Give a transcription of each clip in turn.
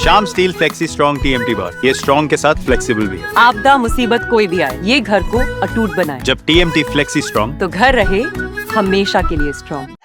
शाम steel flexi strong TMT बार, ये strong के साथ फ्लेक्सिबल भी है। आपदा मुसीबत कोई भी आए, ये घर को अटूट बनाए। जब TMT फ्लेक्सी स्ट्रॉन्ग तो घर रहे हमेशा के लिए स्ट्रॉन्ग।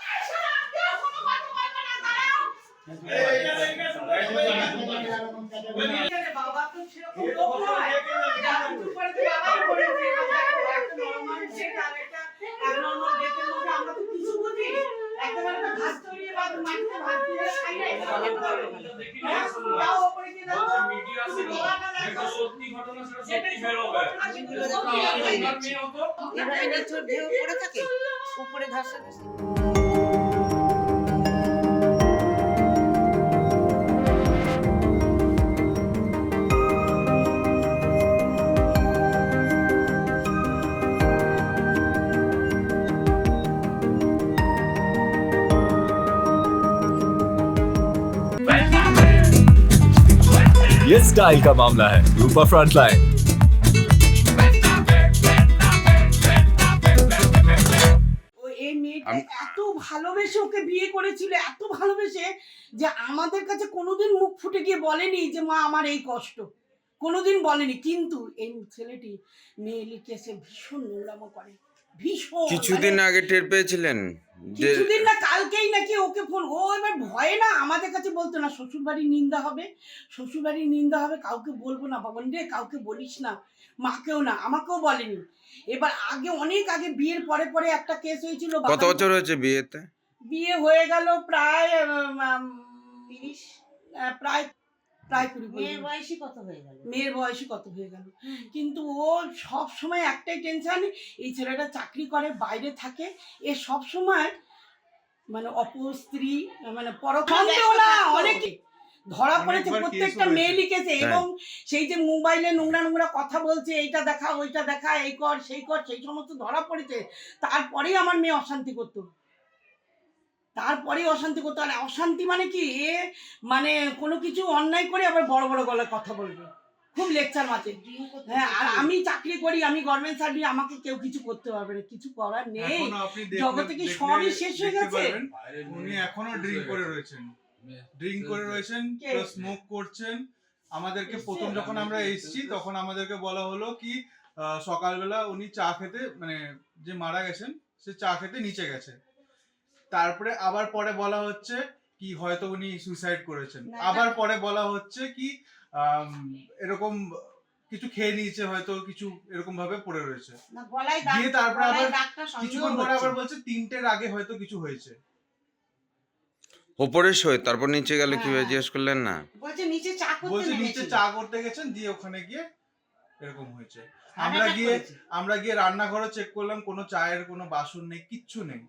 ये स्टाइल का मामला है। रूपा फ्रंटलाइन। এই মেয়েটা এত ভালোবেসে ওকে বিয়ে করেছিল, এত ভালোবেসে যে আমাদের কাছে কোনোদিন মুখ ফুটে গিয়ে বলেনি যে মা আমার এই কষ্ট, কোনোদিন বলেনি। কিন্তু এই ছেলেটি মেয়েলিকে এসে ভীষণ নোংরামো করে, ভীষণ। কিছুদিন আগে টের পেয়েছিলেন? কিছুদিন না, কালকেই নাকি ওকে ফোন, ও এবার ভয়ে না আমাদের কাছে বলতো না শ্বশুরবাড়ির নিন্দা হবে, শ্বশুরবাড়ির নিন্দা হবে, কাউকে বলবো না বাবা রে, কাউকে বলিস না, মাকেও না, আমাকেও বলেনি। এবার আগে অনেক আগে বিয়ের পরে পরে একটা কেস হয়েছিল। কত বছর হয়েছে বিয়েতে? বিয়ে হয়ে গেল প্রায় 30, প্রায় 20। মেয়ের বয়সী কত হয়ে গেল। কিন্তু ও সব সময় একটাই টেনশন, এই ছেলেটা চাকরি করে, বাইরে থাকে, এ সব সময় মানে অপস্ত্রী, মানে পরসন্দেহ না, অনেকে ধরা পড়েছে, প্রত্যেকটা মেয়ে লিখেছে। এবং সেই যে মোবাইলে নোংরা নোংরা কথা বলছে, এইটা দেখা ওইটা দেখা, এই কর সেই কর, সেই সমস্ত ধরা পড়েছে। তারপরেই আমার মেয়ে অশান্তি করতো, আর অশান্তি মানে কি, এ মানে কোনো কিছু অন্যায় করে আবার বড় বড় গলায় কথা বলবে, খুব লেকচার মাঝে। হ্যাঁ, আর আমি চাকরি করি, আমি গভর্নমেন্ট সার্ভিস, আমাকে কেউ কিছু করতে পারবে না, কিছু করার নেই। জগতে কি সবই শেষ হয়ে গেছে? উনি এখনো ড্রিঙ্ক করে রয়েছেন, স্মোক করছেন। আমাদেরকে প্রথম যখন আমরা এসেছি তখন আমাদেরকে বলা হলো কি সকালবেলা উনি চা খেতে, মানে যে মারা গেছেন সে চা খেতে নিচে গেছে। তারপরে আবার পরে বলা হচ্ছে কি হয়তো উনি সুইসাইড করেছেন। আবার পরে বলা হচ্ছে কি এরকম কিছু খেয়ে নিয়েছে, হয়তো কিছু এরকম ভাবে পড়ে রয়েছে। দিয়ে তারপরে আবার কিছুক্ষণ পরে আবার বলছে 3টের আগে হয়তো কিছু হয়েছে। ওপরে শোয়, তারপর নিচে গেলে কি জিজ্ঞেস করলেন না? বলছে নিচে চা করতে গেছেন, দিয়ে ওখানে গিয়ে এরকম হয়েছে। আমরা গিয়ে রান্নাঘরে চেক করলাম, কোনো চায়ের কোনো বাসন নেই, কিচ্ছু নেই।